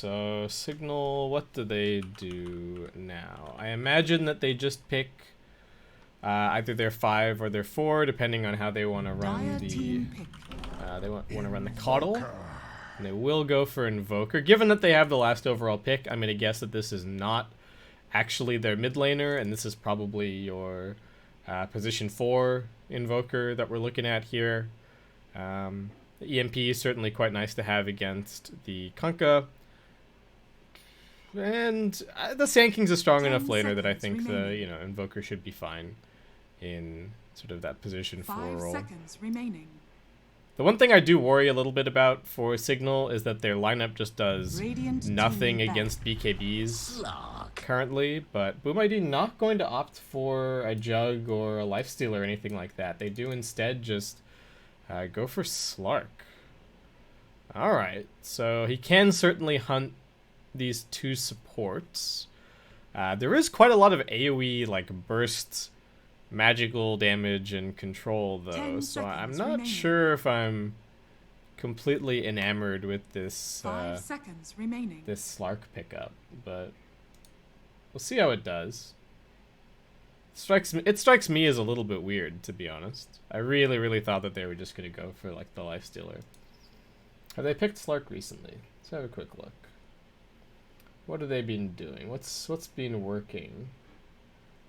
so Cignal, what do they do now? I imagine that they just pick either their 5 or their 4, depending on how they want to run the. They want to run the Coddle, and they will go for Invoker. Given that they have the last overall pick, I'm gonna guess that this is not actually their mid laner, and this is probably your position 4 Invoker that we're looking at here. The EMP is certainly quite nice to have against the Kunkka. And the Sand King's a strong enough laner that I think the Invoker should be fine in sort of that position 4 role. 5 seconds remaining. The one thing I do worry a little bit about for Cignal is that their lineup just does nothing against BKBs currently, but Boom ID not going to opt for a Jug or a Lifesteal or anything like that. They do instead just go for Slark. Alright, so he can certainly hunt these 2 supports. There is quite a lot of AoE, like, burst, magical damage, and control, though, so I'm not sure if I'm completely enamored with this 5 seconds remaining. this Slark pickup, but we'll see how it does. It strikes me as a little bit weird, to be honest. I really thought that they were just going to go for, like, the Lifestealer. Have they picked Slark recently? Let's have a quick look. What have they been doing? What's been working?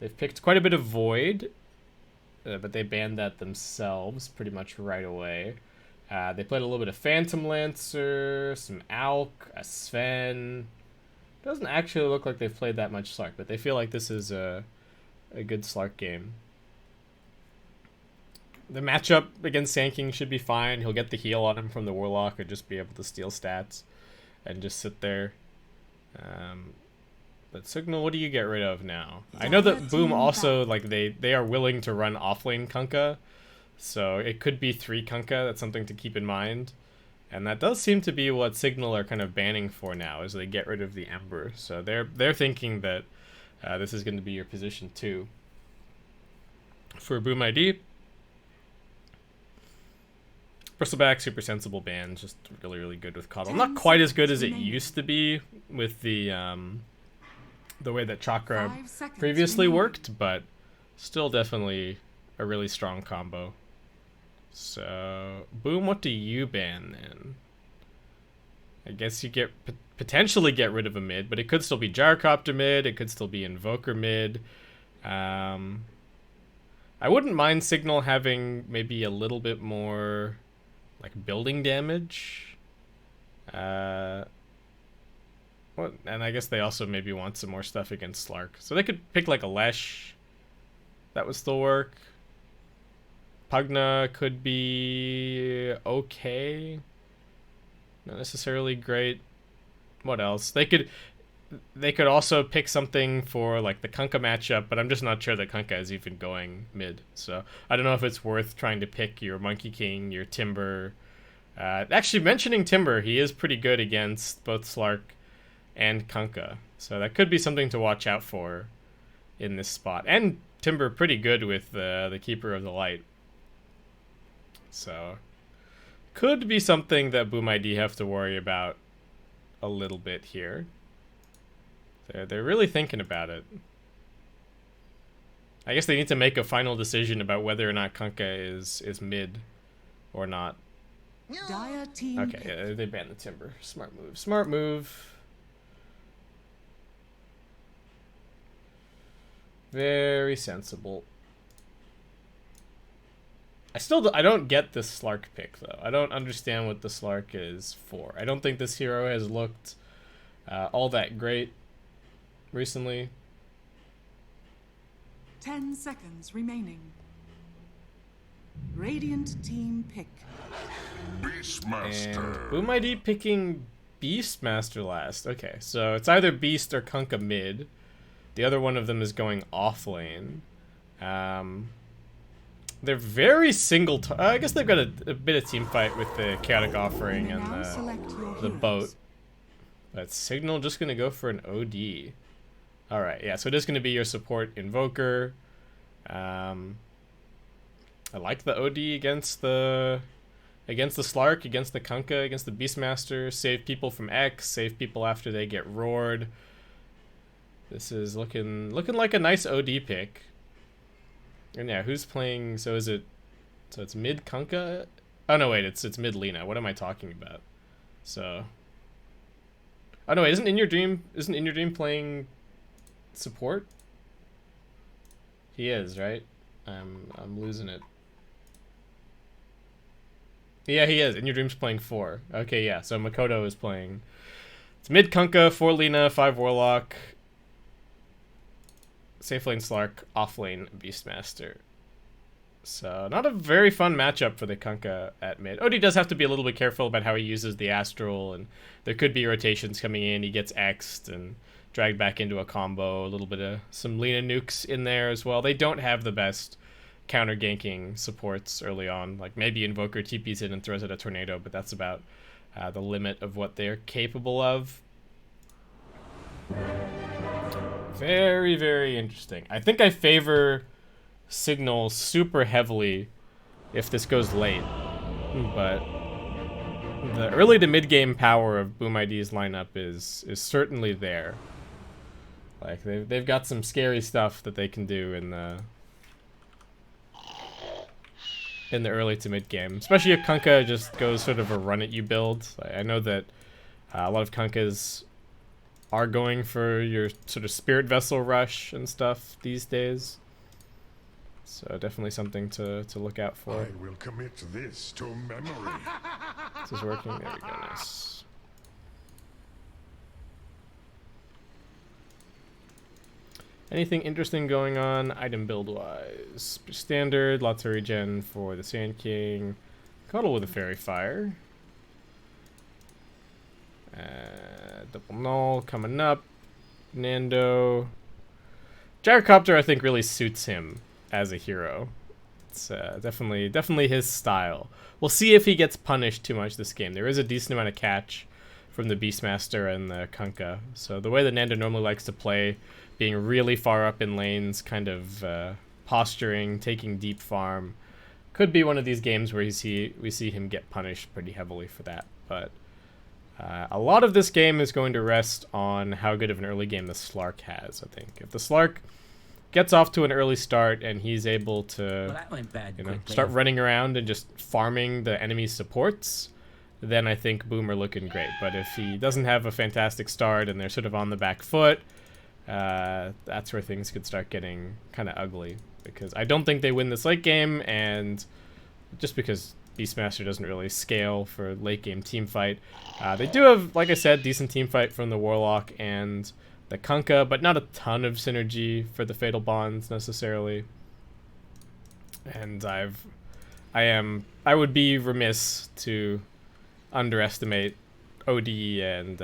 They've picked quite a bit of Void, but they banned that themselves pretty much right away. They played a little bit of Phantom Lancer, some Alk, a Sven. Doesn't actually look like they've played that much Slark, but they feel like this is a good Slark game. The matchup against Sand King should be fine. He'll get the heal on him from the Warlock or just be able to steal stats and just sit there. But Cignal, what do you get rid of now? I know that Boom also, like, they are willing to run offlane Kunkka, so it could be 3 Kunkka. That's something to keep in mind. And that does seem to be what Cignal are kind of banning for now, is they get rid of the Ember. So they're thinking that this is going to be your position 2. For Boom ID, Bristleback, super sensible ban, just really good with Coddle. Not quite as good as it used to be with the way that Chakra previously worked, but still definitely a really strong combo. So, Boom, what do you ban then? I guess you potentially get rid of a mid, but it could still be Gyrocopter mid, it could still be Invoker mid. I wouldn't mind Cignal having maybe a little bit more, like, building damage. And I guess they also maybe want some more stuff against Slark. So they could pick, like, a Lesh. That would still work. Pugna could be okay. Not necessarily great. What else? They could also pick something for, like, the Kunkka matchup, but I'm just not sure that Kunkka is even going mid. So I don't know if it's worth trying to pick your Monkey King, your Timber. Actually, mentioning Timber, he is pretty good against both Slark and Kunkka. So that could be something to watch out for in this spot. And Timber pretty good with the Keeper of the Light. So could be something that Boom ID have to worry about a little bit here. They're really thinking about it. I guess they need to make a final decision about whether or not Kunkka is mid or not. Okay, they banned the Timber. Smart move. Smart move. Very sensible. I don't get this Slark pick, though. I don't understand what the Slark is for. I don't think this hero has looked all that great recently. 10 seconds remaining. Radiant team pick. Beastmaster. And Boom ID picking Beastmaster last. Okay, so it's either Beast or Kunkka mid. The other one of them is going off lane. They're very single. I guess they've got a bit of team fight with the Chaotic Offering and the boat. But Cignal just gonna go for an OD. All right, yeah. So it is gonna be your support Invoker. I like the OD against the against the Slark, against the Kunkka, against the Beastmaster, save people from X, save people after they get roared. This is looking like a nice OD pick. And yeah, who's playing? So it's mid Kunkka? Oh no, wait, it's mid Lina. What am I talking about? So, oh no, wait, isn't In Your Dream playing support? He is, right? I'm losing it. Yeah, he is. In Your Dream's playing 4. Okay, yeah. So Makoto is playing. It's mid Kunkka, 4 Lina, 5 Warlock. Safe lane Slark, off lane Beastmaster. So not a very fun matchup for the Kunkka at mid. Odie does have to be a little bit careful about how he uses the Astral, and there could be rotations coming in. He gets X'd and dragged back into a combo. A little bit of some Lina nukes in there as well. They don't have the best counter ganking supports early on. Like maybe Invoker TPs in and throws out a tornado, but that's about the limit of what they're capable of. Very, very interesting. I think I favor Cignal super heavily if this goes late, but the early to mid game power of Boom ID's lineup is certainly there. Like they've got some scary stuff that they can do in the early to mid game, especially if Kunkka just goes sort of a run at you build. I know that a lot of Kunkkas are going for your sort of Spirit Vessel rush and stuff these days. So definitely something to look out for. I will commit this to memory. This is working. There we go. Nice. Anything interesting going on item build wise? Standard, lots of regen for the Sand King. Cuddle with a Fairy Fire. Double Null coming up. Nando. Gyrocopter I think really suits him as a hero. It's definitely his style. We'll see if he gets punished too much this game. There is a decent amount of catch from the Beastmaster and the Kunkka. So the way that Nando normally likes to play, being really far up in lanes, kind of posturing, taking deep farm, could be one of these games where we see him get punished pretty heavily for that. But a lot of this game is going to rest on how good of an early game the Slark has, I think. If the Slark gets off to an early start and he's able to start running around and just farming the enemy supports, then I think Boom are looking great. But if he doesn't have a fantastic start and they're sort of on the back foot, that's where things could start getting kind of ugly. Because I don't think they win this late game, and just because Beastmaster doesn't really scale for late game team fight. They do have, like I said, decent team fight from the Warlock and the Kunkka, but not a ton of synergy for the Fatal Bonds necessarily. And I would be remiss to underestimate OD and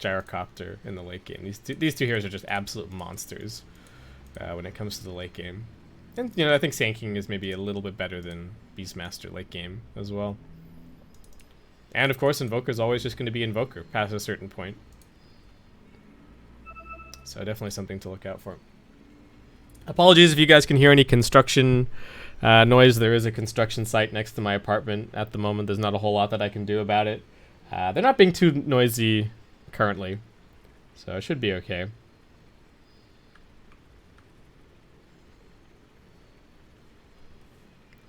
Gyrocopter in the late game. These two heroes are just absolute monsters when it comes to the late game. And I think Sand King is maybe a little bit better than Beastmaster late game as well. And of course, Invoker is always just going to be Invoker past a certain point. So definitely something to look out for. Apologies if you guys can hear any construction noise. There is a construction site next to my apartment at the moment. There's not a whole lot that I can do about it. They're not being too noisy currently, so it should be okay.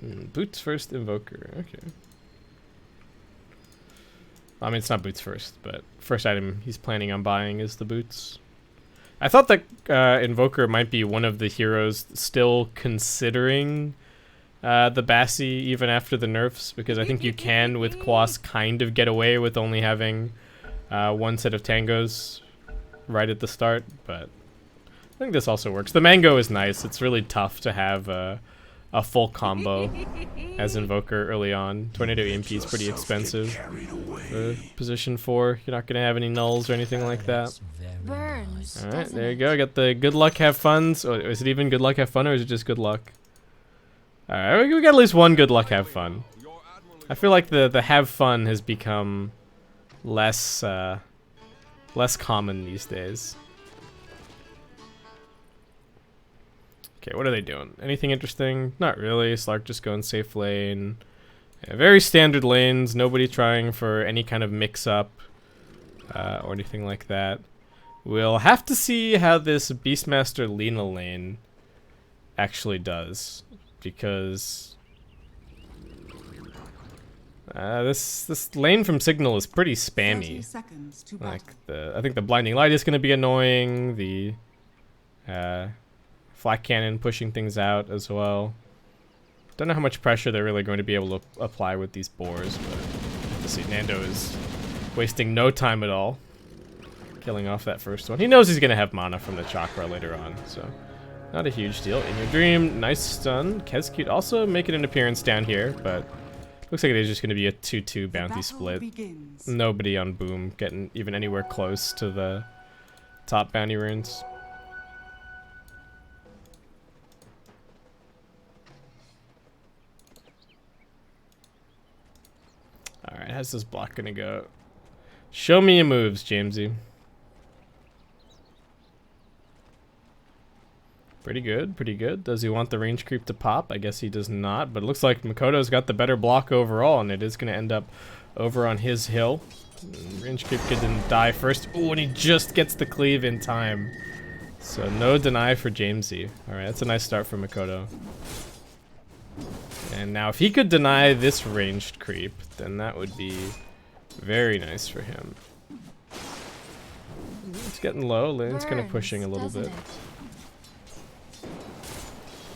Boots first, Invoker. Okay. I mean, it's not boots first, but first item he's planning on buying is the boots. I thought that Invoker might be one of the heroes still considering the Bassi even after the nerfs, because I think you can with Quas kind of get away with only having one set of tangos right at the start, but I think this also works. The Mango is nice. It's really tough to have a full combo as Invoker early on. Tornado EMP is pretty expensive for position 4. You're not going to have any nulls or anything like that. Burns. Alright, there you go. I got the good luck, have fun. So, is it even good luck, have fun, or is it just good luck? Alright, we got at least one good luck, have fun. I feel like the have fun has become less common these days. Okay, what are they doing? Anything interesting? Not really. Slark just going safe lane. Yeah, very standard lanes. Nobody trying for any kind of mix-up or anything like that. We'll have to see how this Beastmaster Lina lane actually does, because this lane from Cignal is pretty spammy. 30 seconds to Like battle. I think the blinding light is going to be annoying. The flak cannon pushing things out as well. Don't know how much pressure they're really going to be able to apply with these boars, but let's see, Nando is wasting no time at all, killing off that first one. He knows he's going to have mana from the chakra later on, so not a huge deal. In Your Dream, nice stun. Kezcute also making an appearance down here, but looks like it is just going to be a 2-2 bounty split. Begins. Nobody on Boom getting even anywhere close to the top bounty runes. Alright, how's this block gonna go? Show me your moves, Jamesy. Pretty good, pretty good. Does he want the range creep to pop? I guess he does not, but it looks like Makoto's got the better block overall, and it is gonna end up over on his hill. Range creep kid didn't die first. Oh, and he just gets the cleave in time. So no deny for Jamesy. Alright, that's a nice start for Makoto. And now if he could deny this ranged creep, then that would be very nice for him. It's getting low. Lane's kind of pushing a little bit.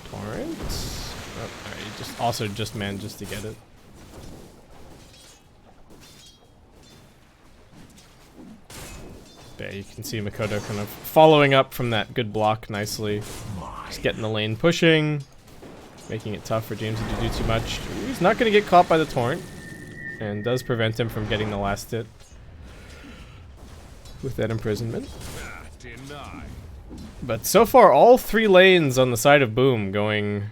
Torrent. Oh, alright, he just manages to get it. Yeah, you can see Makoto kind of following up from that good block nicely. Just getting the lane pushing. Making it tough for James to do too much. He's not going to get caught by the torrent, and does prevent him from getting the last hit with that imprisonment. But so far, all three lanes on the side of Boom going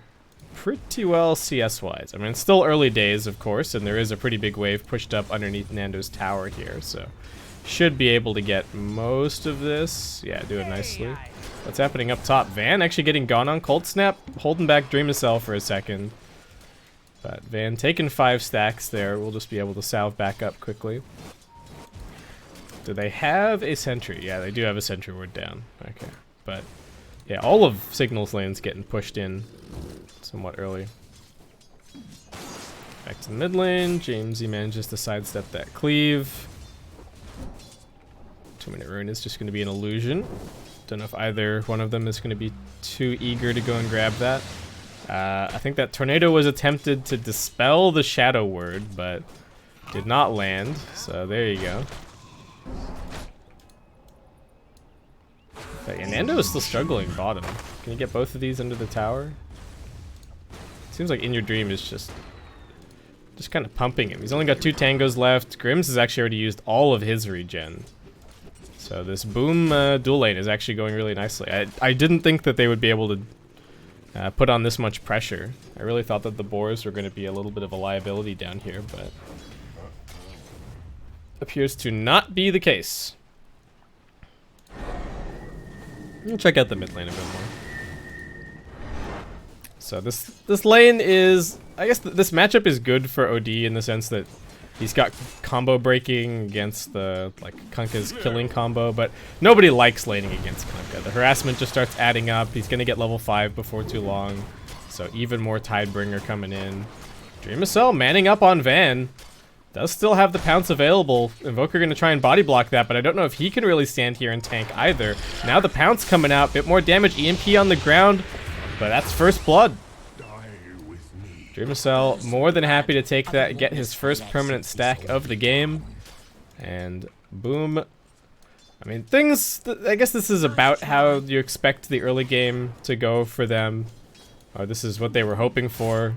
pretty well CS-wise. I mean, it's still early days, of course, and there is a pretty big wave pushed up underneath Nando's tower here, so should be able to get most of this. Yeah, do it nicely. What's happening up top? Van actually getting gone on Cold Snap, holding back Dream of Cell for a second. But Van taking 5 stacks there. We'll just be able to salve back up quickly. Do they have a sentry? Yeah, they do have a sentry ward down. Okay. But yeah, all of Cignal's lanes getting pushed in somewhat early. Back to the mid lane. Jamesy manages to sidestep that cleave. 2-minute rune is just going to be an illusion. Don't know if either one of them is going to be too eager to go and grab that. I think that tornado was attempted to dispel the shadow word, but did not land. So there you go. But yeah, Nando is still struggling bottom. Can you get both of these under the tower? Seems like In Your Dream is just kind of pumping him. He's only got 2 tangos left. Grims has actually already used all of his regen. So this Boom dual lane is actually going really nicely. I didn't think that they would be able to put on this much pressure. I really thought that the boars were going to be a little bit of a liability down here, but appears to not be the case. We'll check out the mid lane a bit more. So this lane is, I guess this matchup is good for OD in the sense that he's got combo breaking against the Kunkka's killing combo, but nobody likes laning against Kunkka. The harassment just starts adding up. He's gonna get level 5 before too long, so even more Tidebringer coming in. Dream of Cell manning up on Van. Does still have the pounce available. Invoker gonna try and body block that, but I don't know if he can really stand here and tank either. Now the pounce coming out, bit more damage, EMP on the ground, but that's first blood. Dream of Cell more than happy to take that, get his first permanent stack of the game, and Boom. I mean, I guess this is about how you expect the early game to go for them, or this is what they were hoping for.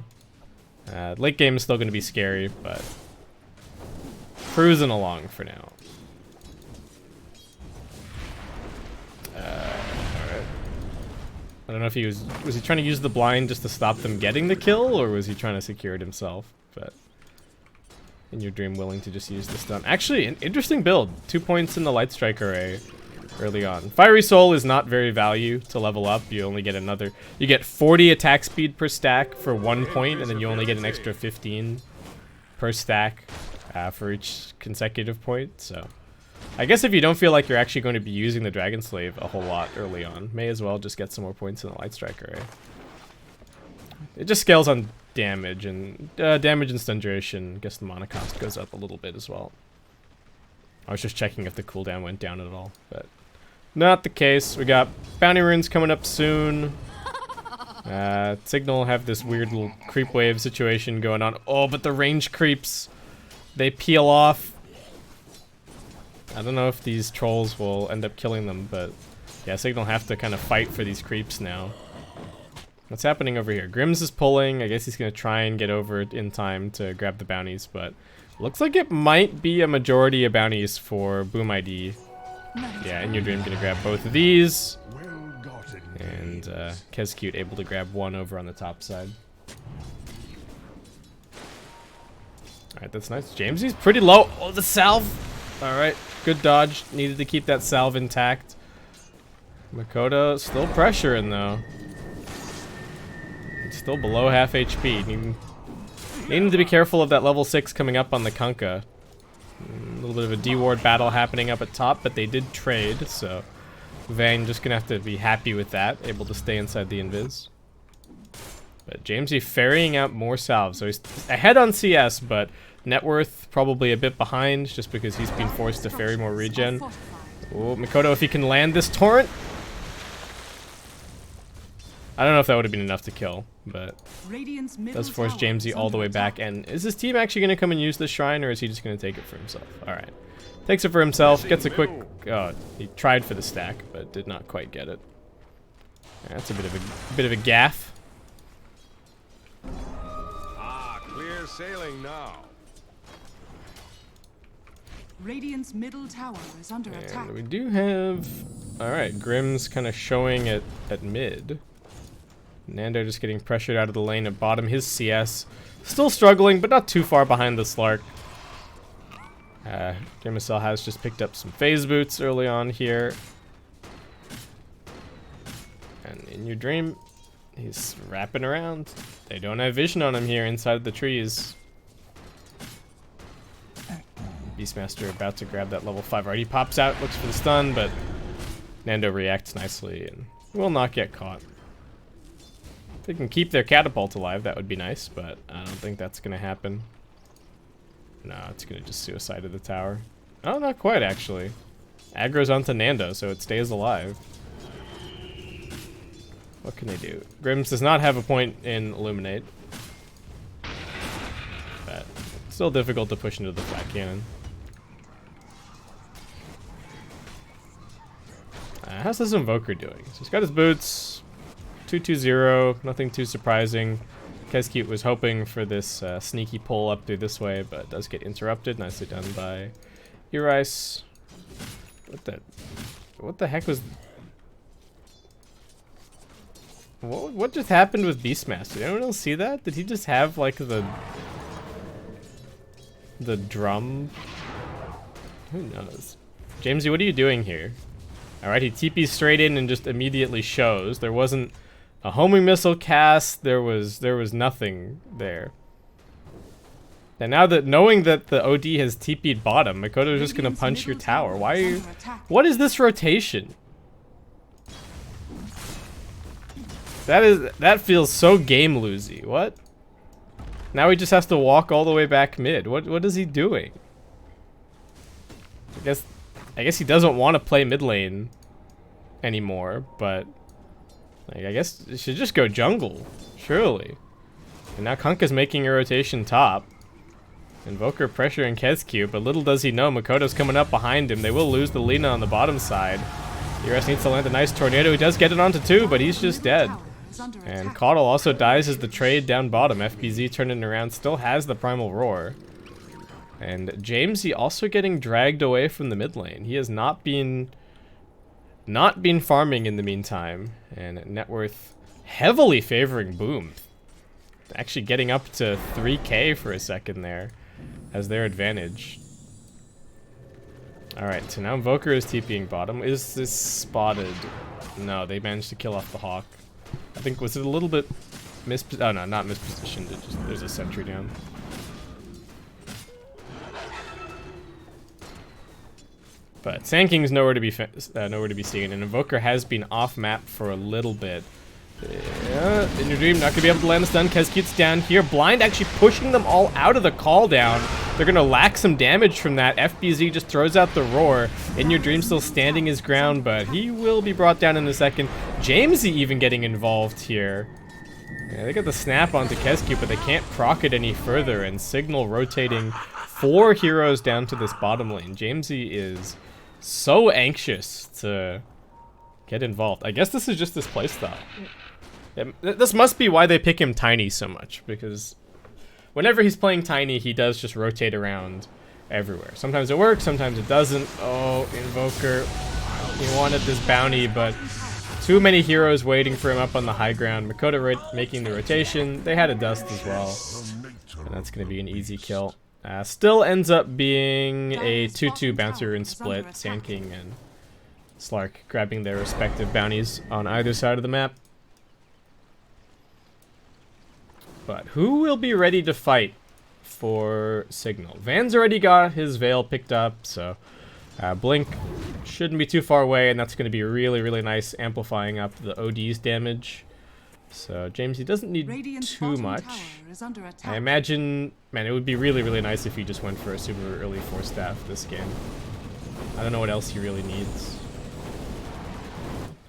Late game is still going to be scary, but cruising along for now. I don't know if he was he trying to use the blind just to stop them getting the kill, or was he trying to secure it himself? But In Your Dream willing to just use the stun. Actually, an interesting build. 2 points in the Light Strike array early on. Fiery Soul is not very value to level up. You only get you get 40 attack speed per stack for 1 point, and then you only get an extra 15 per stack for each consecutive point. So I guess if you don't feel like you're actually going to be using the Dragon Slave a whole lot early on, may as well just get some more points in the Light Striker, eh? It just scales on damage and stun duration. I guess the mana cost goes up a little bit as well. I was just checking if the cooldown went down at all, but not the case. We got bounty runes coming up soon. Cignal have this weird little creep wave situation going on. Oh, but the range creeps, they peel off. I don't know if these trolls will end up killing them, but yeah, Cignal have to kind of fight for these creeps now. What's happening over here? Grims is pulling. I guess he's going to try and get over in time to grab the bounties, but looks like it might be a majority of bounties for Boom ID. Yeah, In Your Dream going to grab both of these. And Kezcute able to grab one over on the top side. Alright, that's nice. Jamesy's pretty low. Oh, the salve! Alright, good dodge. Needed to keep that salve intact. Makoto still pressuring though. Still below half HP. Needing to be careful of that level 6 coming up on the Kunkka. A little bit of a D-ward battle happening up at top, but they did trade, so Vayne just gonna have to be happy with that, able to stay inside the invis. But Jamesy ferrying out more salves, so he's ahead on CS, but net worth probably a bit behind, just because he's been forced to ferry more regen. Oh, Makoto, if he can land this torrent. I don't know if that would have been enough to kill, but does force Jamesy all the way back. And is his team actually going to come and use this shrine, or is he just going to take it for himself? All right, takes it for himself, gets a quick. Oh, he tried for the stack, but did not quite get it. That's a bit of a gaffe. Ah, clear sailing now. Radiant's middle tower is under attack. And we do have. All right, Grimm's kind of showing it at mid. Nando just getting pressured out of the lane at bottom. His CS still struggling, but not too far behind the Slark. Jamicel has just picked up some phase boots early on here. And In Your Dream, he's wrapping around. They don't have vision on him here inside the trees. Beastmaster about to grab that level 5. Already pops out, looks for the stun, but Nando reacts nicely and will not get caught. If they can keep their catapult alive, that would be nice, but I don't think that's going to happen. No, it's going to just suicide the tower. Oh, not quite, actually. Aggro's onto Nando, so it stays alive. What can they do? Grims does not have a point in Illuminate. But still difficult to push into the flat cannon. How's this Invoker doing? So he's got his boots. 2-2-0, nothing too surprising. Kezcute was hoping for this sneaky pull up through this way, but does get interrupted. Nicely done by Urice. What the heck was... What just happened with Beastmaster? Did anyone else see that? Did he just have like the drum? Who knows? Jamesy, what are you doing here? Alright, he TP's straight in and just immediately shows. There wasn't a homing missile cast, there was nothing there. And now that knowing that the OD has TP'd bottom, Makoto's just gonna punch your tower. Why are you... What is this rotation? That feels so game losey. What? Now he just has to walk all the way back mid. What is he doing? I guess he doesn't want to play mid lane anymore, but like, I guess it should just go jungle, surely. And now Kunkka's making a rotation top. Invoker pressuring Kezcute, but little does he know Makoto's coming up behind him. They will lose the Lina on the bottom side. Ures needs to land a nice tornado. He does get it onto 2, but he's just dead. And Caudle also dies as the trade down bottom. FBZ turning around, still has the Primal Roar. And Jamesy also getting dragged away from the mid lane. He has not been farming in the meantime. And net worth heavily favoring Boom. Actually getting up to 3k for a second there as their advantage. Alright, so now Invoker is TPing bottom. Is this spotted? No, they managed to kill off the Hawk. I think, was it a little bit oh no, not mispositioned. There's a sentry down. But Sand King's nowhere to be seen, and Invoker has been off map for a little bit. In your dream, not gonna be able to land the stun. Kescute's down here. Blind actually pushing them all out of the call down. They're gonna lack some damage from that. FBZ just throws out the roar. In your dream still standing his ground, but he will be brought down in a second. Jamesy even getting involved here. Yeah, they got the snap onto Kescute, but they can't proc it any further, and Cignal rotating 4 heroes down to this bottom lane. Jamesy is so anxious to get involved. I guess this is just his playstyle. This must be why they pick him Tiny so much, because whenever he's playing Tiny, he does just rotate around everywhere. Sometimes it works, sometimes it doesn't. Oh, Invoker, he wanted this bounty, but too many heroes waiting for him up on the high ground. Makoto making the rotation. They had a dust as well, and that's going to be an easy kill. Still ends up being a 2-2 bouncer and split. Sand King and Slark grabbing their respective bounties on either side of the map. But who will be ready to fight for Cignal? Van's already got his Veil picked up, so Blink shouldn't be too far away, and that's going to be really, really nice, amplifying up the OD's damage. So James, he doesn't need too much. I imagine, man, it would be really, really nice if he just went for a super early Force Staff this game. I don't know what else he really needs.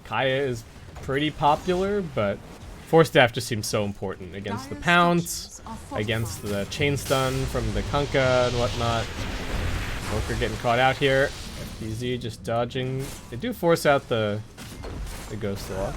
Kaya is pretty popular, but Force Staff just seems so important against the Pounce, against the Chain Stun from the Kunkka and whatnot. Walker getting caught out here. FBZ just dodging. They do force out the Ghost Wall.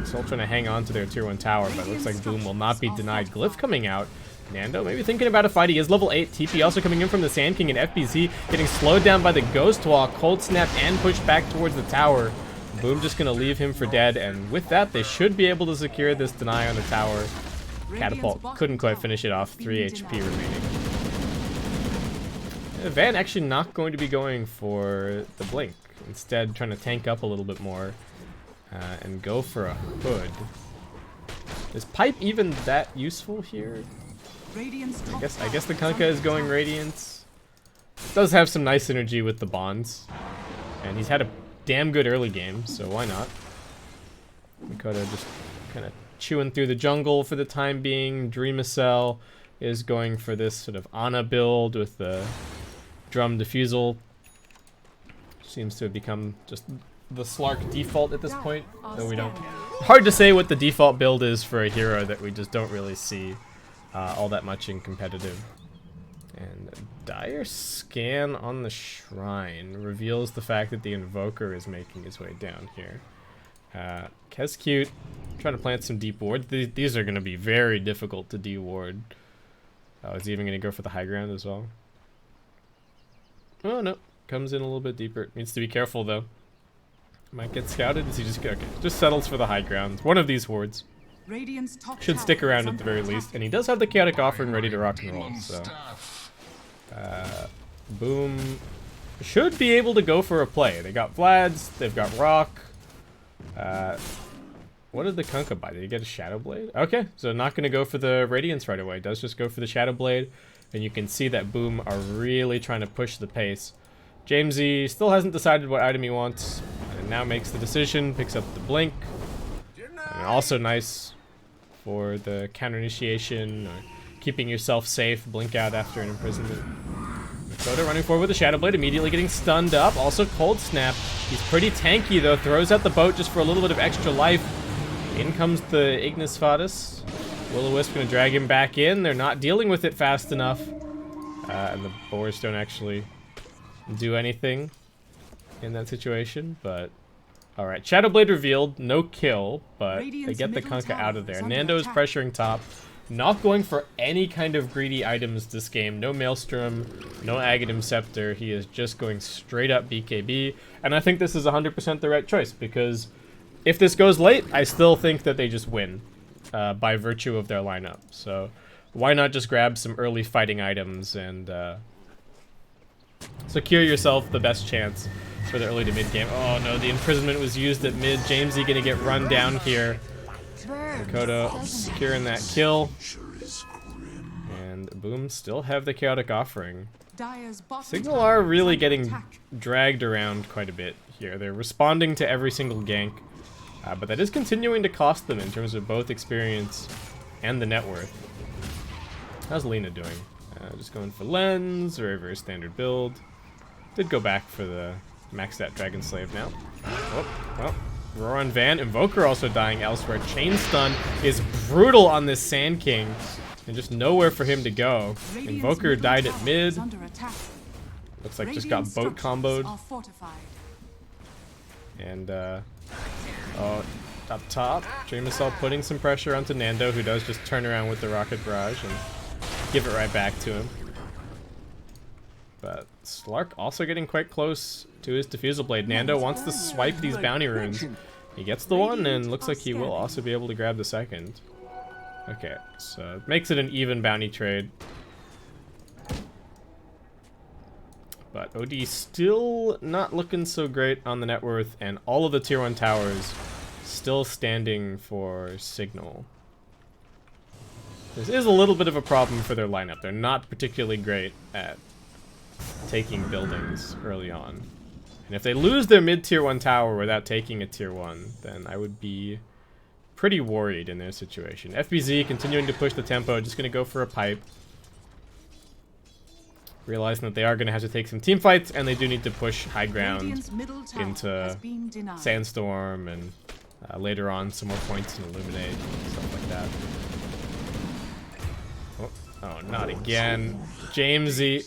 Still trying to hang on to their tier 1 tower, but it looks like Boom will not be denied. Glyph coming out. Nando maybe thinking about a fight. He is level 8. TP also coming in from the Sand King, and FBZ getting slowed down by the Ghost Wall. Cold Snap and pushed back towards the tower. Boom just going to leave him for dead, and with that, they should be able to secure this deny on the tower. Catapult couldn't quite finish it off. 3 HP remaining. Van actually not going to be going for the Blink. Instead, trying to tank up a little bit more. And go for a Hood. Is Pipe even that useful here? I guess the Kunkka is going Radiance. Does have some nice synergy with the Bonds. And he's had a damn good early game, so why not? Makoto just kind of chewing through the jungle for the time being. Dreamacell is going for this sort of Ana build with the Drum Diffusal. Seems to have become just the Slark default at this point, though we don't. Hard to say what the default build is for a hero that we just don't really see all that much in competitive. And Dire Scan on the Shrine reveals the fact that the Invoker is making his way down here. Kescute trying to plant some deep ward. These are going to be very difficult to de-ward. Oh, is he even going to go for the high ground as well? Oh no, comes in a little bit deeper. Needs to be careful though. Might get scouted. Is he just okay? Just settles for the high ground. One of these wards should stick around at the very least, and he does have the Chaotic Offering ready to rock and roll. So, Boom should be able to go for a play. They got Vlad's. They've got Rock. What did the Kunkka buy? Did he get a Shadow Blade? Okay, so not going to go for the Radiance right away. Does just go for the Shadow Blade, and you can see that Boom are really trying to push the pace. Jamesy still hasn't decided what item he wants, and now makes the decision, picks up the Blink. And also nice for the counter initiation, or keeping yourself safe, blink out after an imprisonment. Makoto running forward with the Shadow Blade, immediately getting stunned up. Also Cold Snap. He's pretty tanky though, throws out the boat just for a little bit of extra life. In comes the Ignis Fatuus. Will-O-Wisp gonna drag him back in. They're not dealing with it fast enough. And the Boars don't actually do anything in that situation, but alright. Shadow Blade revealed, no kill, but they get the Kunkka out of there. Nando is pressuring top, not going for any kind of greedy items this game. No Maelstrom, no Aghanim Scepter. He is just going straight up BKB, and I think this is 100% the right choice, because if this goes late, I still think that they just win by virtue of their lineup. So why not just grab some early fighting items and secure yourself the best chance for the early to mid game. Oh no, the imprisonment was used at mid. Jamesy gonna get run down here. Makoto securing that kill. And Boom still have the Chaotic Offering. Dire's bottom Cignal tower are is really under getting attack. dragged around quite a bit here. They're responding to every single gank, but that is continuing to cost them in terms of both experience and the net worth. How's Lina doing? Just going for lens, very standard build. Did go back for the max stat Dragon Slave now. Oh, Roar on Van. Invoker also dying elsewhere. Chain Stun is brutal on this Sand King. And just nowhere for him to go. Radiant's Invoker middle died tower at mid. is under attack. Looks like just Radiant got boat structures comboed. are fortified. And, oh, up top, Dreamicell putting some pressure onto Nando, who does just turn around with the Rocket Barrage and give it right back to him. But Slark also getting quite close to his Diffusal Blade. Nando wants to swipe these bounty runes. He gets the one, and looks like he will also be able to grab the second. Okay, so it makes it an even bounty trade. But OD still not looking so great on the net worth, and all of the tier 1 towers still standing for Cignal. This is a little bit of a problem for their lineup. They're not particularly great at taking buildings early on. And if they lose their mid-tier 1 tower without taking a tier 1, then I would be pretty worried in their situation. FBZ continuing to push the tempo, just going to go for a pipe. Realizing that they are going to have to take some team fights, and they do need to push high ground Radiant's middle tower has into been denied. Sandstorm, and later on some more points in Illuminate, stuff like that. Oh, not again. Jamesy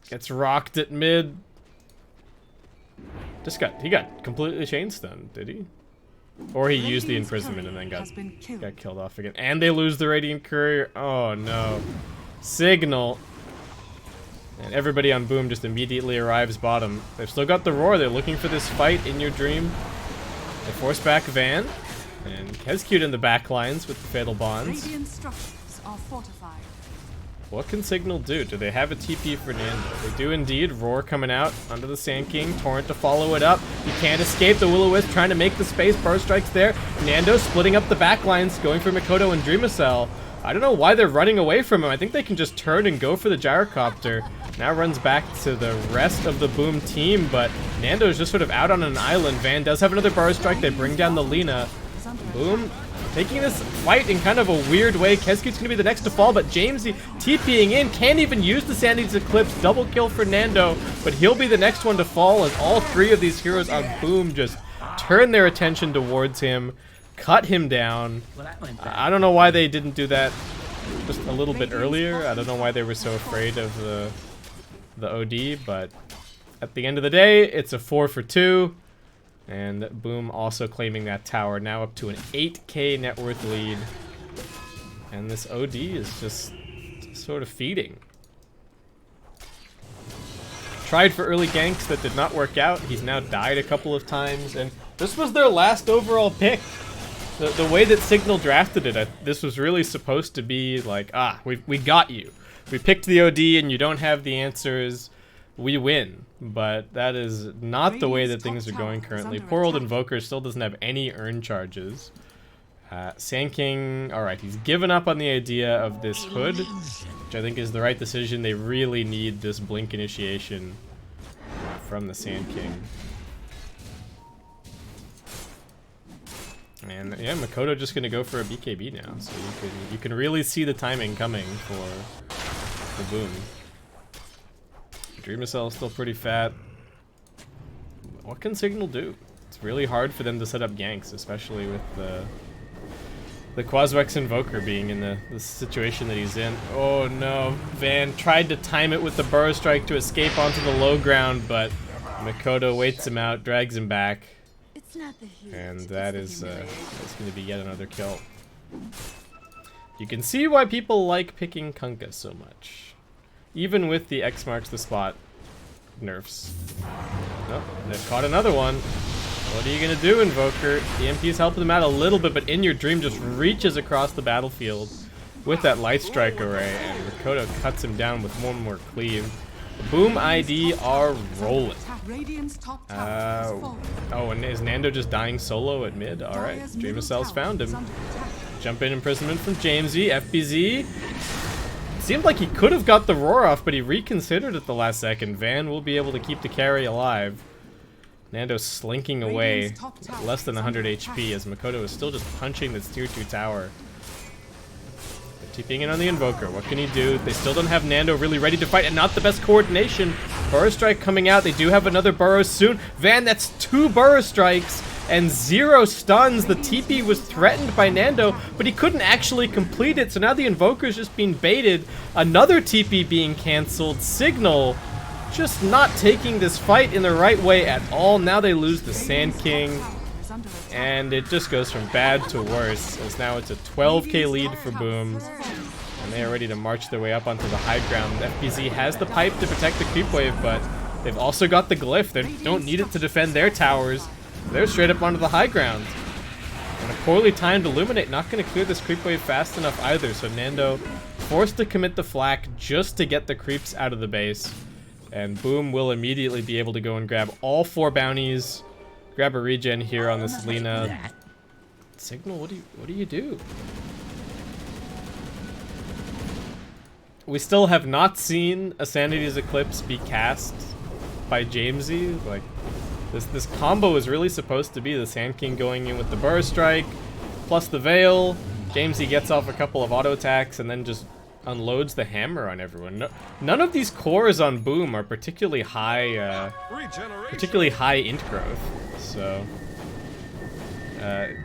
gets rocked at mid. He got completely chain stunned, did he? Or he used the imprisonment and then got killed off again. And they lose the Radiant Courier. Oh no. Cignal. And everybody on Boom just immediately arrives bottom. They've still got the Roar. They're looking for this fight in your dream. They force back Van. And Kezcute in the back lines with the Fatal Bonds. Radiant structures are fortified. What can Cignal do? Do they have a TP for Nando? They do indeed. Roar coming out under the Sand King. Torrent to follow it up. He can't escape. The Will-O-Wisp trying to make the space. Burst strikes there. Nando splitting up the back lines, going for Mikoto and Dreamicell. I don't know why they're running away from him. I think they can just turn and go for the Gyrocopter. Now runs back to the rest of the Boom team, but Nando's just sort of out on an island. Van does have another Burst Strike. They bring down the Lina. Boom taking this fight in kind of a weird way. Kezcute's going to be the next to fall, but Jamesy TPing in. Can't even use the Sandy's Eclipse. Double kill for Nando, but he'll be the next one to fall as all three of these heroes on Boom just turn their attention towards him, cut him down. I don't know why they didn't do that just a little bit earlier. I don't know why they were so afraid of the OD, but at the end of the day, it's a 4 for 2. And Boom also claiming that tower, now up to an 8k net worth lead. And this OD is just sort of feeding. Tried for early ganks that did not work out. He's now died a couple of times, and this was their last overall pick. The way that Cignal drafted it, this was really supposed to be like, we got you. We picked the OD and you don't have the answers. We win. But that is not the way that things are going currently. Poor old Invoker still doesn't have any earn charges. Sand King, alright, he's given up on the idea of this hood, which I think is the right decision. They really need this blink initiation from the Sand King. And yeah, Mikoto just gonna go for a BKB now, so you can really see the timing coming for Boom. Dreamicell is still pretty fat. What can Cignal do? It's really hard for them to set up ganks, especially with the Quaswex Invoker being in the situation that he's in. Oh no, Van tried to time it with the Burrow Strike to escape onto the low ground, but Mikoto waits him out, drags him back. It's not the heat, And that is that's going to be yet another kill. You can see why people like picking Kunkka so much. Even with the X marks the spot nerfs. Nope, they've caught another one. What are you going to do, Invoker? EMP's helping them out a little bit, but In Your Dream just reaches across the battlefield with that Light Strike array, and Mikoto cuts him down with one more cleave. Boom ID are rolling. Oh, and is Nando just dying solo at mid? Alright, Dreamicell's found him. Jump in imprisonment from Jamesy. FBZ seemed like he could have got the roar off, but he reconsidered at the last second. Van will be able to keep the carry alive. Nando slinking away, less than 100 HP, as Makoto is still just punching this tier 2 tower. They're TPing in on the Invoker. What can he do? They still don't have Nando really ready to fight, and not the best coordination. Burrow Strike coming out. They do have another Burrow soon. Van, that's 2 Burrow Strikes and 0 stuns. The TP was threatened by Nando, but he couldn't actually complete it, so now the Invoker's just being baited. Another TP being cancelled. Cignal just not taking this fight in the right way at all. Now they lose the Sand King, and it just goes from bad to worse, as now it's a 12k lead for Boom, and they are ready to march their way up onto the high ground. FBZ has the pipe to protect the creep wave, but they've also got the glyph. They don't need it to defend their towers. They're straight up onto the high ground. And a poorly timed Illuminate not going to clear this creep wave fast enough either, so Nando forced to commit the flak just to get the creeps out of the base. And Boom will immediately be able to go and grab all 4 bounties. Grab a regen here on this Lina. Cignal, what do you do? We still have not seen a Sanity's Eclipse be cast by Jamesy. Like, this combo is really supposed to be the Sand King going in with the Burrow Strike, plus the Veil. Jamesy gets off a couple of auto attacks and then just unloads the hammer on everyone. No, none of these cores on Boom are particularly high int growth. So, alright.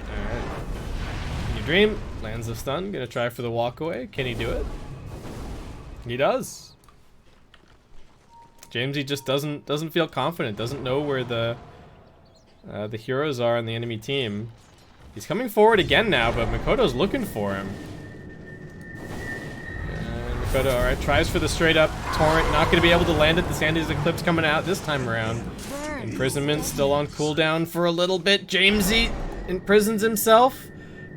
Can you dream? Lands the stun. Gonna try for the walk away. Can he do it? He does. Jamesy just doesn't feel confident. Doesn't know where the heroes are on the enemy team. He's coming forward again now, but Makoto's looking for him. But alright, tries for the straight up torrent, not going to be able to land it. The Sandy's Eclipse coming out this time around. Imprisonment still on cooldown for a little bit. Jamesy imprisons himself.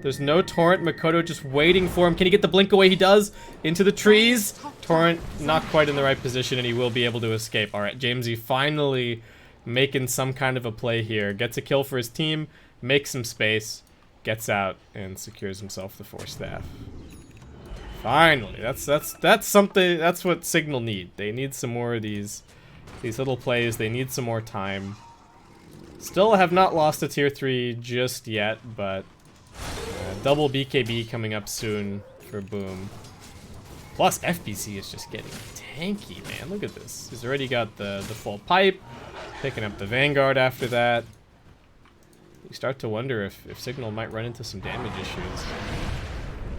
There's no torrent. Makoto just waiting for him. Can he get the blink away? He does. Into the trees. Torrent not quite in the right position, and he will be able to escape. Alright, Jamesy finally making some kind of a play here. Gets a kill for his team, makes some space, gets out, and secures himself the 4 staff. Finally, that's something. That's what Cignal need. They need some more of these little plays. They need some more time. Still have not lost a tier 3 just yet, but double BKB coming up soon for Boom. Plus FBC is just getting tanky, man. Look at this. He's already got the full pipe, picking up the Vanguard after that. You start to wonder if Cignal might run into some damage issues.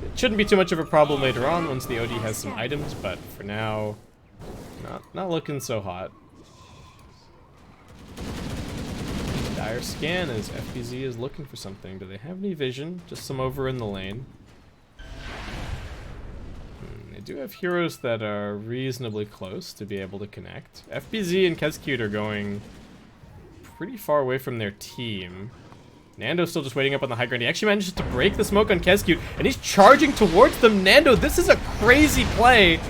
It shouldn't be too much of a problem later on once the OD has some items, but for now, not looking so hot. Dire scan as FBZ is looking for something. Do they have any vision? Just some over in the lane. They do have heroes that are reasonably close to be able to connect. FBZ and Kezcute are going pretty far away from their team. Nando's still just waiting up on the high ground. He actually manages to break the smoke on Kezcute, and he's charging towards them. Nando, this is a crazy play.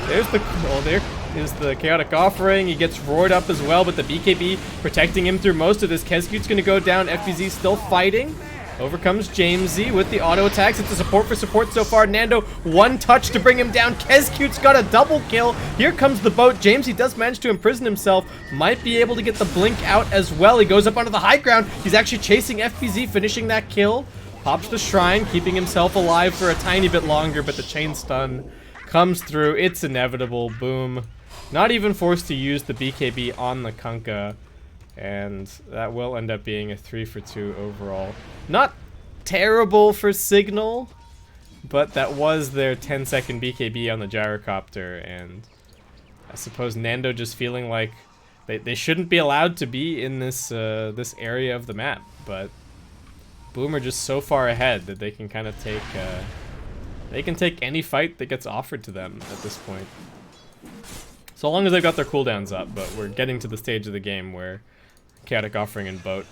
There's the, oh, there is the Chaotic Offering. He gets roared up as well, but the BKB protecting him through most of this. Kezcute's going to go down. FBZ still fighting. Overcomes Jamesy with the auto attacks. It's a support for support so far. Nando, one touch to bring him down. Kezcute's got a double kill. Here comes the boat. Jamesy does manage to imprison himself. Might be able to get the blink out as well. He goes up onto the high ground. He's actually chasing FBZ, finishing that kill. Pops the shrine, keeping himself alive for a tiny bit longer, but the chain stun comes through. It's inevitable. Boom. Not even forced to use the BKB on the Kunkka. And that will end up being a 3 for 2 overall. Not terrible for Cignal, but that was their 10-second BKB on the gyrocopter, and I suppose Nando just feeling like they shouldn't be allowed to be in this this area of the map, but Boom are just so far ahead that they can kind of take any fight that gets offered to them at this point. So long as they've got their cooldowns up, but we're getting to the stage of the game where Chaotic Offering and Boat.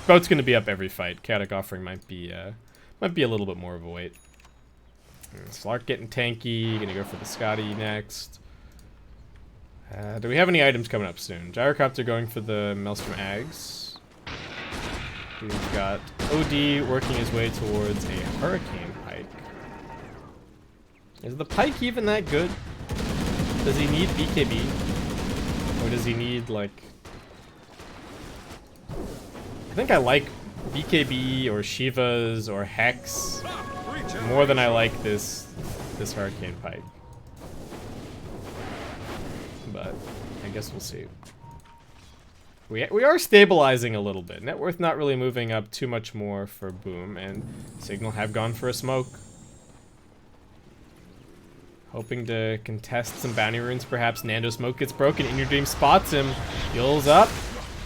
Boat's going to be up every fight. Chaotic Offering might be a little bit more of a weight. Slark getting tanky. Going to go for the Scotty next. Do we have any items coming up soon? Gyrocopter going for the Maelstrom Ags. We've got OD working his way towards a Hurricane Pike. Is the Pike even that good? Does he need BKB? Or does he need, like... I think I like BKB or Shivas or Hex more than I like this Hurricane Pike. But I guess we'll see. We are stabilizing a little bit. Net worth not really moving up too much more for Boom, and Cignal have gone for a smoke. Hoping to contest some bounty runes, perhaps. Nando smoke gets broken. In Your Dream spots him. Heals up.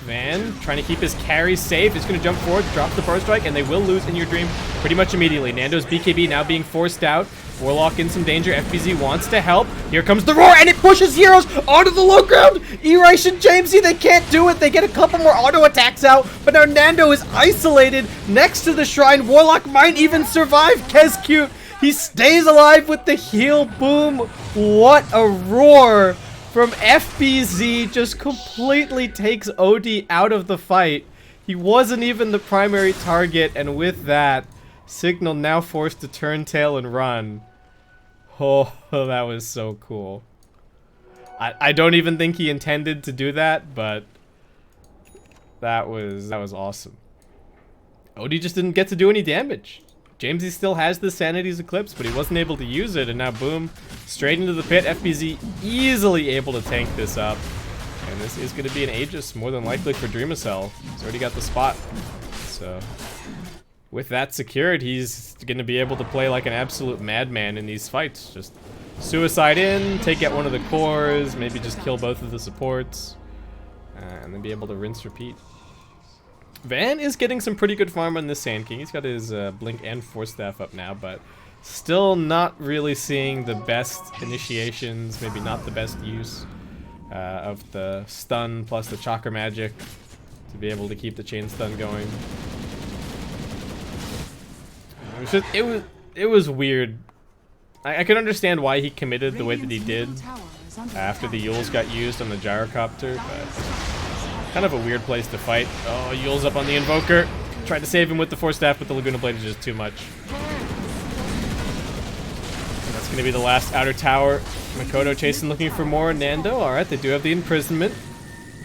Van trying to keep his carry safe. He's going to jump forward, drop the burst strike, and they will lose In Your Dream pretty much immediately. Nando's BKB now being forced out. Warlock in some danger. FBZ wants to help. Here comes the roar, and it pushes heroes onto the low ground. Erice and Jamesy, they can't do it. They get a couple more auto attacks out, but now Nando is isolated next to the shrine. Warlock might even survive. Kez cute. He stays alive with the heal. Boom. What a roar from FBZ. Just completely takes OD out of the fight. He wasn't even the primary target, and with that, Cignal now forced to turn tail and run. Oh, that was so cool. I don't even think he intended to do that, but that was awesome. OD just didn't get to do any damage. Jamesy still has the Sanity's Eclipse, but he wasn't able to use it, and now Boom, straight into the pit. FBZ easily able to tank this up. And this is going to be an Aegis, more than likely for Dreamacell. He's already got the spot. So, with that secured, he's going to be able to play like an absolute madman in these fights. Just suicide in, take out one of the cores, maybe just kill both of the supports, and then be able to rinse, repeat. Van is getting some pretty good farm on this Sand King. He's got his Blink and Force Staff up now, but still not really seeing the best initiations, maybe not the best use of the stun plus the Chakra Magic to be able to keep the chain stun going. It was weird. I can understand why he committed the way that he did after the Yules got used on the Gyrocopter, but kind of a weird place to fight. Oh, Yule's up on the Invoker. Tried to save him with the Force Staff, but the Laguna Blade is just too much. And that's going to be the last outer tower. Makoto chasing, looking for more. Nando, alright, they do have the Imprisonment.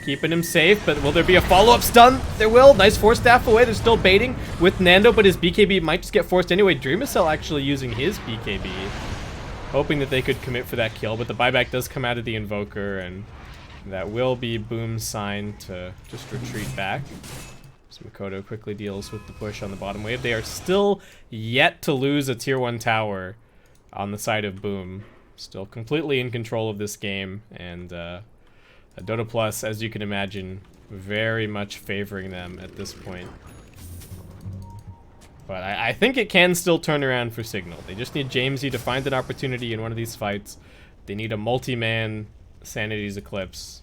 Keeping him safe, but will there be a follow-up stun? There will. Nice Force Staff away. They're still baiting with Nando, but his BKB might just get forced anyway. Dreamacell actually using his BKB, hoping that they could commit for that kill, but the buyback does come out of the Invoker, and that will be Boom's sign to just retreat back. So Makoto quickly deals with the push on the bottom wave. They are still yet to lose a tier 1 tower on the side of Boom. Still completely in control of this game, and Dota Plus, as you can imagine, very much favoring them at this point. But I think it can still turn around for Cignal. They just need Jamesy to find an opportunity in one of these fights. They need a multi-man Sanity's Eclipse.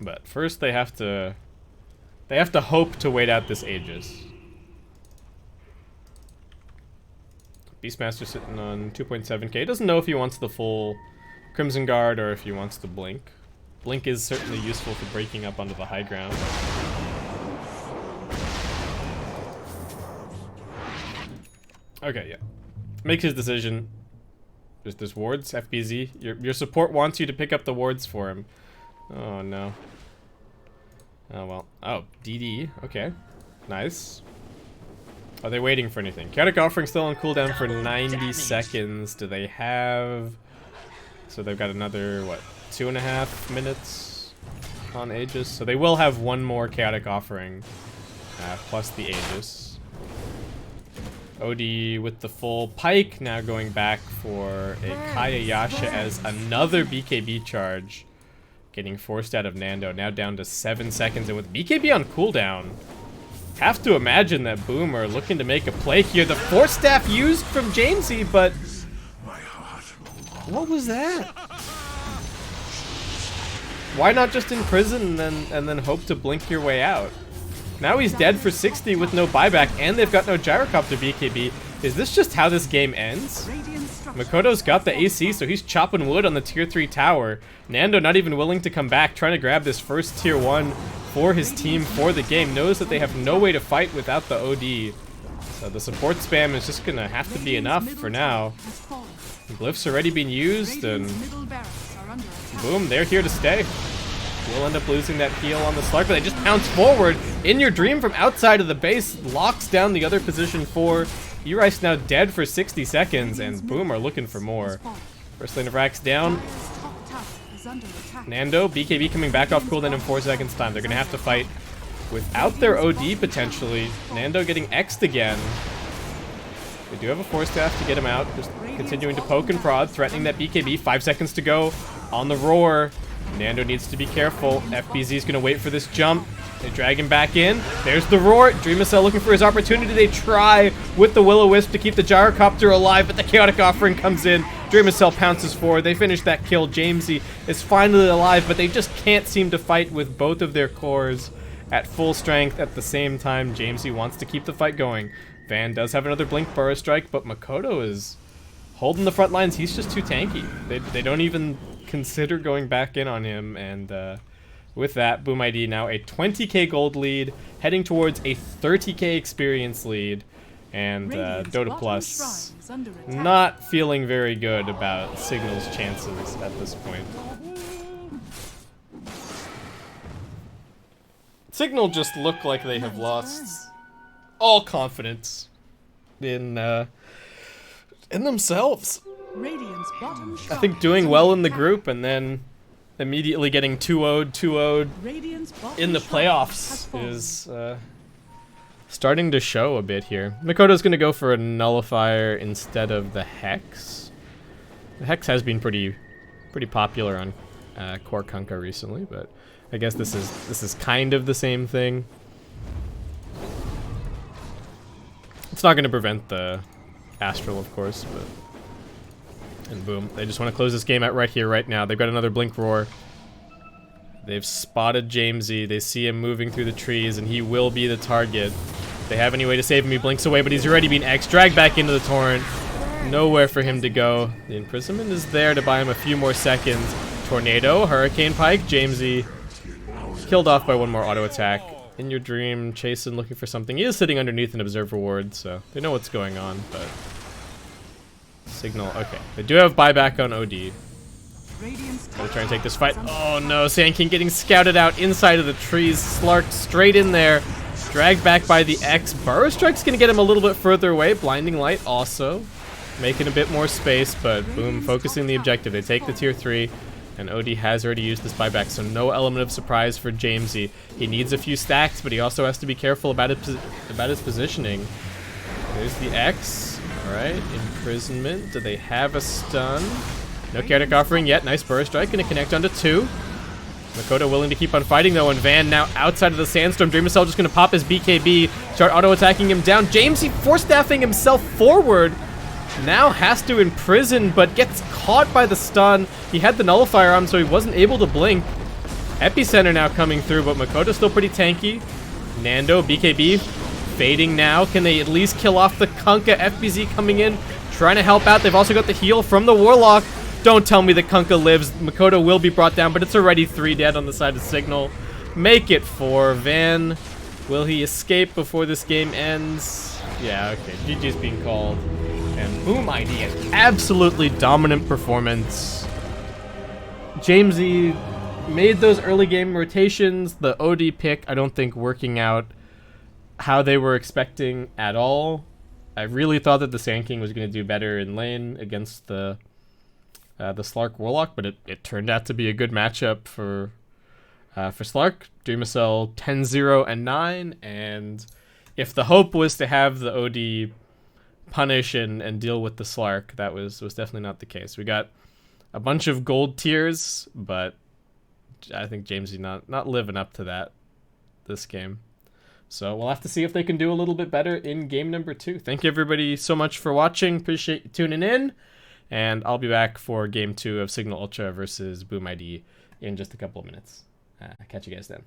But first they have to hope to wait out this Aegis. Beastmaster sitting on 2.7k. Doesn't know if he wants the full Crimson Guard or if he wants to Blink. Blink is certainly useful for breaking up onto the high ground. Okay, yeah. Makes his decision. There's wards, FBZ. Your support wants you to pick up the wards for him. Oh, no. Oh, well. Oh, DD. Okay. Nice. Are they waiting for anything? Chaotic Offering still on cooldown for 90 seconds. Do they have... So they've got another, what, 2.5 minutes on Aegis? So they will have one more Chaotic Offering, plus the Aegis. OD with the full Pike, now going back for a Kayayasha as another BKB charge. Getting forced out of Nando, now down to 7 seconds, and with BKB on cooldown, have to imagine that Boom are looking to make a play here. The Force Staff used from Jamesy, but what was that? Why not just imprison and then hope to blink your way out? Now he's dead for 60 with no buyback, and they've got no Gyrocopter BKB. Is this just how this game ends? Makoto's got the AC, so he's chopping wood on the tier 3 tower. Nando not even willing to come back, trying to grab this first tier 1 for his team for the game. Knows that they have no way to fight without the OD. So the support spam is just gonna have to be enough for now. Glyph's already been used, and boom, they're here to stay. We'll end up losing that heal on the Slark, but they just pounce forward. In Your Dream from outside of the base locks down the other position 4. Uri's now dead for 60 seconds, and boom, are looking for more. First lane of Rax down. Nando, BKB coming back off cooldown in 4 seconds time. They're gonna have to fight without their OD potentially. Nando getting X'd again. They do have a Force Staff to get him out. Just continuing to poke and prod, threatening that BKB. 5 seconds to go on the roar. Nando needs to be careful. FBZ is going to wait for this jump. They drag him back in. There's the roar. Dreamacell looking for his opportunity. They try with the Will-O-Wisp to keep the Gyrocopter alive, but the Chaotic Offering comes in. Dreamacell pounces forward. They finish that kill. Jamesy is finally alive, but they just can't seem to fight with both of their cores at full strength at the same time. Jamesy wants to keep the fight going. Van does have another Blink Burrow Strike, but Makoto is holding the front lines. He's just too tanky. They don't even consider going back in on him, and with that, Boom ID now a 20k gold lead, heading towards a 30k experience lead, and Dota Plus not feeling very good about Cignal's chances at this point. Cignal just look like they have lost all confidence in themselves. I think doing well in the group and then immediately getting 2-0'd in the playoffs is starting to show a bit here. Makoto's going to go for a Nullifier instead of the Hex. The Hex has been pretty popular on Core Kunkka recently, but I guess this is kind of the same thing. It's not going to prevent the Astral, of course, but... And boom, they just want to close this game out right here, right now. They've got another Blink Roar. They've spotted Jamesy. They see him moving through the trees, and he will be the target. If they have any way to save him, he blinks away, but he's already been X. Dragged back into the Torrent. Nowhere for him to go. The Imprisonment is there to buy him a few more seconds. Tornado, Hurricane Pike, Jamesy killed off by one more auto attack. In Your Dream, Chasen looking for something. He is sitting underneath an Observer Ward, so they know what's going on, but... Cignal, okay. They do have buyback on OD. Gonna try and take this fight. Oh no, Sand King getting scouted out inside of the trees. Slark straight in there. Dragged back by the X. Burrow Strike's gonna get him a little bit further away. Blinding Light also making a bit more space, but boom, focusing the objective. They take the tier 3, and OD has already used this buyback, so no element of surprise for Jamesy. He needs a few stacks, but he also has to be careful about his positioning. There's the X. Alright, Imprisonment. Do they have a stun? No Chaotic Offering yet. Nice Burst Strike. Gonna connect onto 2. Makoto willing to keep on fighting though, and Van now outside of the Sandstorm. Dreamacell just gonna pop his BKB, start auto-attacking him down. Jamesy force-staffing himself forward. Now has to imprison, but gets caught by the stun. He had the Nullifier on, so he wasn't able to blink. Epicenter now coming through, but Makoto's still pretty tanky. Nando, BKB. Fading now. Can they at least kill off the Kunkka? FBZ coming in, trying to help out. They've also got the heal from the Warlock. Don't tell me that Kunkka lives. Makoto will be brought down, but it's already 3 dead on the side of Cignal. Make it 4. Van, will he escape before this game ends? Yeah, okay. GG's being called. And Boom ID, an absolutely dominant performance. Jamesy made those early game rotations. The OD pick, I don't think working out how they were expecting at all. I really thought that the Sand King was going to do better in lane against the Slark Warlock, but it turned out to be a good matchup for Slark. Dreamacell 10-0 and 9, and if the hope was to have the OD punish and deal with the Slark, that was definitely not the case. We got a bunch of gold tiers, but I think Jamesy not living up to that this game. So we'll have to see if they can do a little bit better in game number 2. Thank you everybody so much for watching. Appreciate you tuning in. And I'll be back for game 2 of Cignal Ultra versus Boom ID in just a couple of minutes. Catch you guys then.